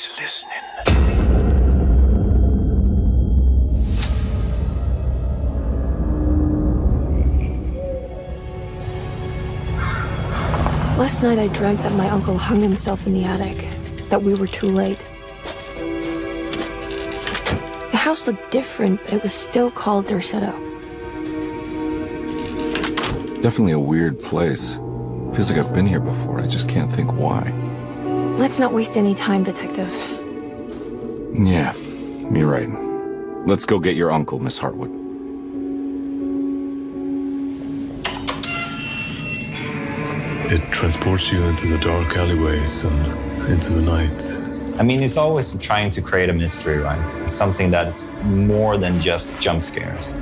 He's listening. Last night I dreamt that my uncle hung himself in the attic, that we were too late. The house looked different, but it was still called Derceto. Definitely a weird place. Feels like I've been here before. I just can't think why. Let's not waste any time, Detective. Yeah, you're right. Let's go get your uncle, Miss Hartwood. It transports you into the dark alleyways and into the night. I mean, it's always trying to create a mystery, right? It's something that's more than just jump scares.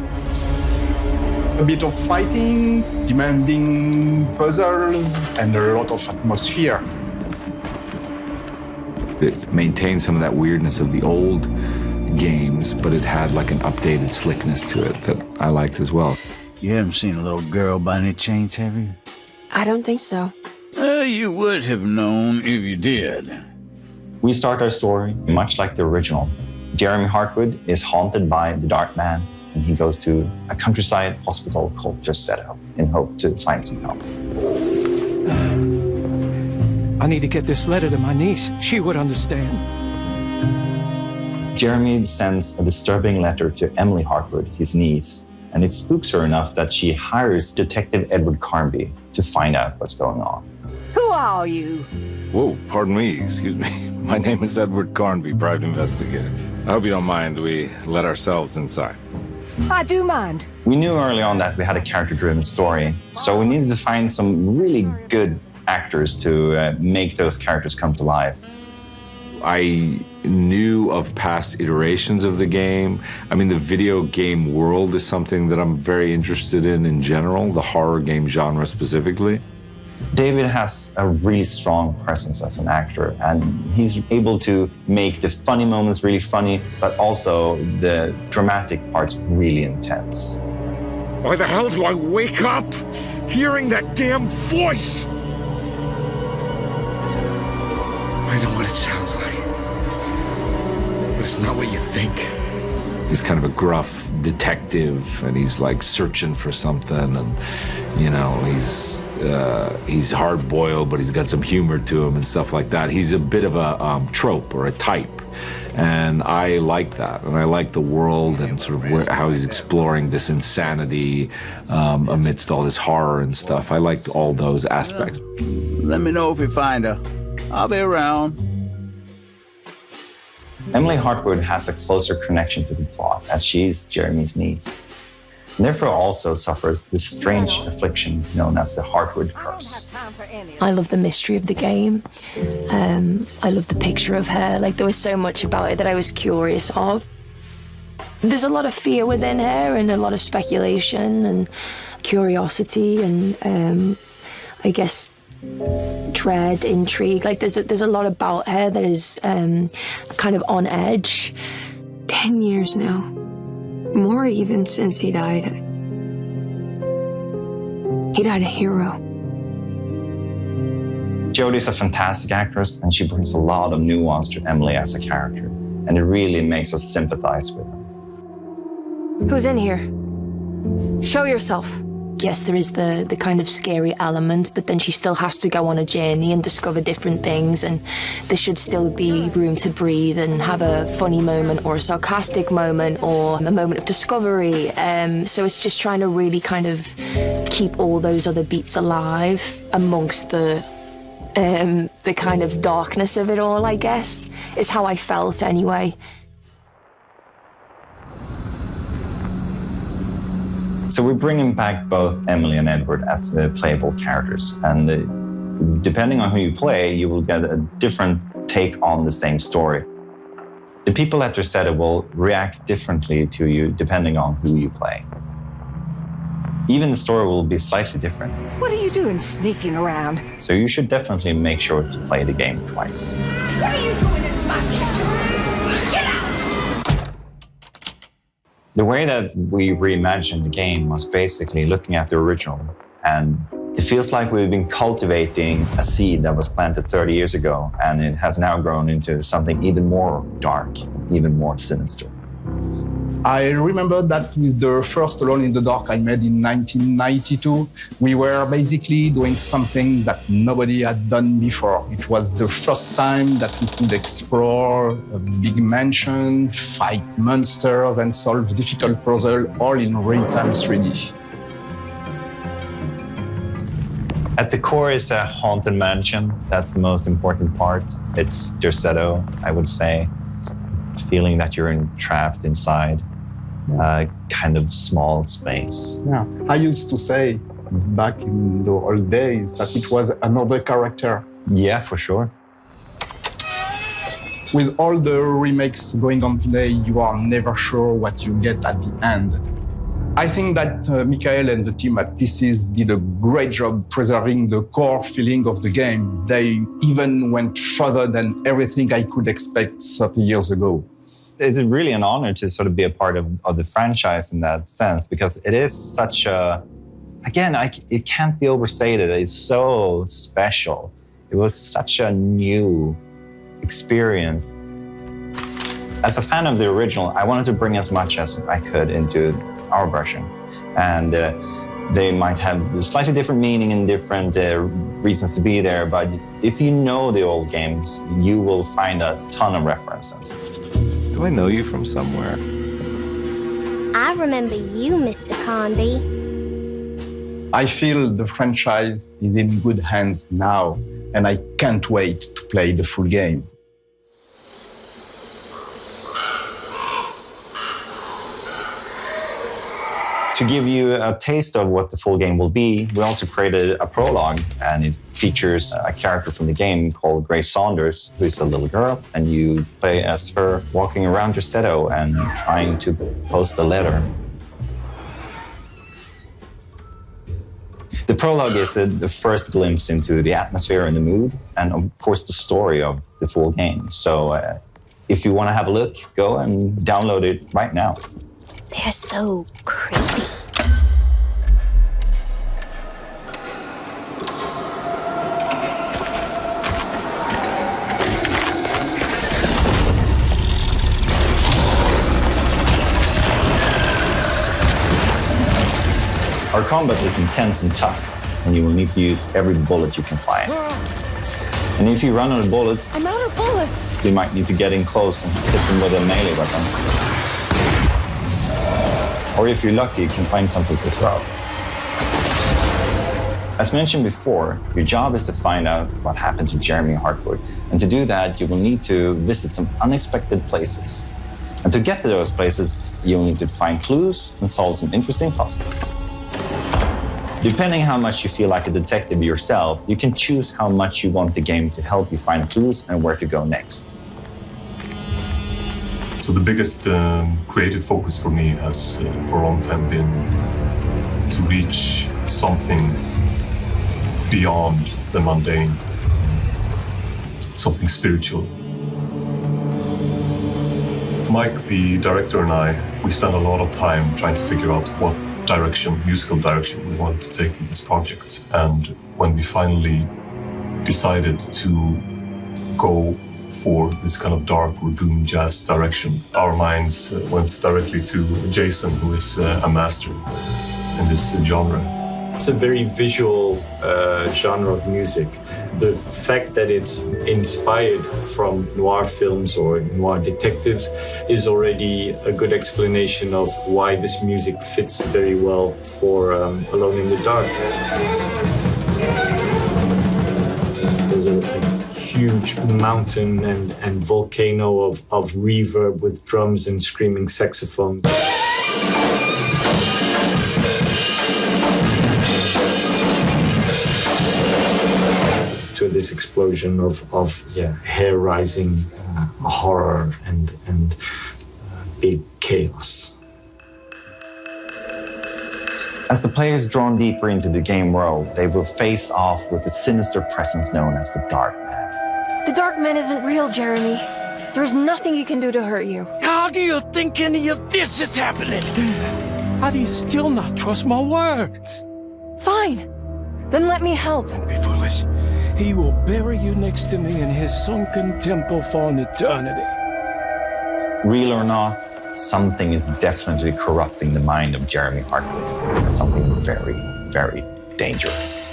A bit of fighting, demanding puzzles, and a lot of atmosphere. It maintained some of that weirdness of the old games, but it had like an updated slickness to it that I liked as well. You haven't seen a little girl by any chance, have you? I don't think so. You would have known if you did. We start our story much like the original. Jeremy Hartwood is haunted by the Dark Man, and he goes to a countryside hospital called Derceto in hope to find some help. I need to get this letter to my niece. She would understand. Jeremy sends a disturbing letter to Emily Hartwood, his niece, and it spooks her enough that she hires Detective Edward Carnby to find out what's going on. Who are you? Whoa, pardon me, excuse me. My name is Edward Carnby, private investigator. I hope you don't mind we let ourselves inside. I do mind. We knew early on that we had a character-driven story, so we needed to find some really good actors to make those characters come to life. I knew of past iterations of the game. I mean, the video game world is something that I'm very interested in general, the horror game genre specifically. David has a really strong presence as an actor, and he's able to make the funny moments really funny, but also the dramatic parts really intense. Why the hell do I wake up hearing that damn voice? I know what it sounds like, but it's not what you think. He's kind of a gruff detective, and he's like searching for something, and you know, he's hard-boiled, but he's got some humor to him and stuff like that. He's a bit of a trope or a type, and I like that, and I like the world and sort of how he's exploring this insanity amidst all this horror and stuff. I liked all those aspects. Let me know if you find her. I'll be around. Emily Hartwood has a closer connection to the plot, as she is Jeremy's niece, and therefore also suffers this strange affliction known as the Hartwood curse. I love the mystery of the game. I love the picture of her. Like, there was so much about it that I was curious of. There's a lot of fear within her and a lot of speculation and curiosity and I guess dread, intrigue. Like, there's a lot about her that is kind of on edge. 10 years now. More even since he died. He died a hero. Jodie's a fantastic actress, and she brings a lot of nuance to Emily as a character, and it really makes us sympathize with her. Who's in here? Show yourself. Yes, there is the kind of scary element, but then she still has to go on a journey and discover different things, and there should still be room to breathe and have a funny moment or a sarcastic moment or a moment of discovery. So it's just trying to really kind of keep all those other beats alive amongst the kind of darkness of it all, I guess, is how I felt anyway. So we're bringing back both Emily and Edward as the playable characters, and depending on who you play, you will get a different take on the same story. The people at Derceto will react differently to you depending on who you play. Even the story will be slightly different. What are you doing sneaking around? So you should definitely make sure to play the game twice. What are you doing in my kitchen? Get out! The way that we reimagined the game was basically looking at the original and It feels like we've been cultivating a seed that was planted 30 years ago, and it has now grown into something even more dark, even more sinister. I remember that with the first Alone in the Dark I made in 1992, we were basically doing something that nobody had done before. It was the first time that we could explore a big mansion, fight monsters, and solve difficult puzzles all in real-time 3D. At the core is a haunted mansion. That's the most important part. It's Derceto, I would say. Feeling that you're trapped inside a kind of small space. Yeah, I used to say back in the old days that it was another character. Yeah, for sure. With all the remakes going on today, you are never sure what you get at the end. I think that Michael and the team at Pieces did a great job preserving the core feeling of the game. They even went further than everything I could expect 30 years ago. It's really an honor to sort of be a part of the franchise in that sense, because it is such a, again, it can't be overstated. It's so special. It was such a new experience. As a fan of the original, I wanted to bring as much as I could into our version. And they might have slightly different meaning and different reasons to be there, but if you know the old games, you will find a ton of references. Do I know you from somewhere? I remember you, Mr. Conby. I feel the franchise is in good hands now, and I can't wait to play the full game. To give you a taste of what the full game will be, we also created a prologue, and it features a character from the game called Grace Saunders, who is a little girl, and you play as her walking around Derceto and trying to post a letter. The prologue is the first glimpse into the atmosphere and the mood, and of course the story of the full game. So if you want to have a look, go and download it right now. They're so creepy. Our combat is intense and tough, and you will need to use every bullet you can find. And if you run out of bullets, I'm out of bullets. you might need to get in close and hit them with a melee weapon. Or if you're lucky, you can find something to throw. As mentioned before, your job is to find out what happened to Jeremy Hartwood. And to do that, you will need to visit some unexpected places. And to get to those places, you'll need to find clues and solve some interesting puzzles. Depending how much you feel like a detective yourself, you can choose how much you want the game to help you find clues and where to go next. So the biggest creative focus for me has for a long time been to reach something beyond the mundane, something spiritual. Mike, the director, and I, we spent a lot of time trying to figure out what musical direction we wanted to take with this project. And when we finally decided to go for this kind of dark or doom jazz direction, our minds went directly to Jason, who is a master in this genre. It's a very visual genre of music. The fact that it's inspired from noir films or noir detectives is already a good explanation of why this music fits very well for Alone in the Dark. There's a huge mountain and volcano of reverb with drums and screaming saxophones. To this explosion of hair rising horror and big chaos. As the players drawn deeper into the game world, they will face off with the sinister presence known as the Dark Man. The Dark Man isn't real, Jeremy. There's nothing he can do to hurt you. How do you think any of this is happening? How do you still not trust my words? Fine. Then let me help. Don't be foolish. He will bury you next to me in his sunken temple for an eternity. Real or not, something is definitely corrupting the mind of Jeremy Hartwig. Something very, very dangerous.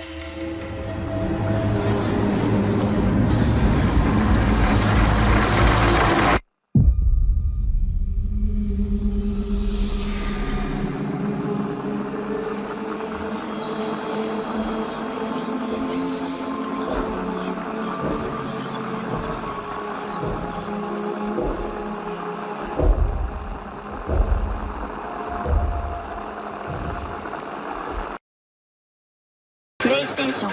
PlayStation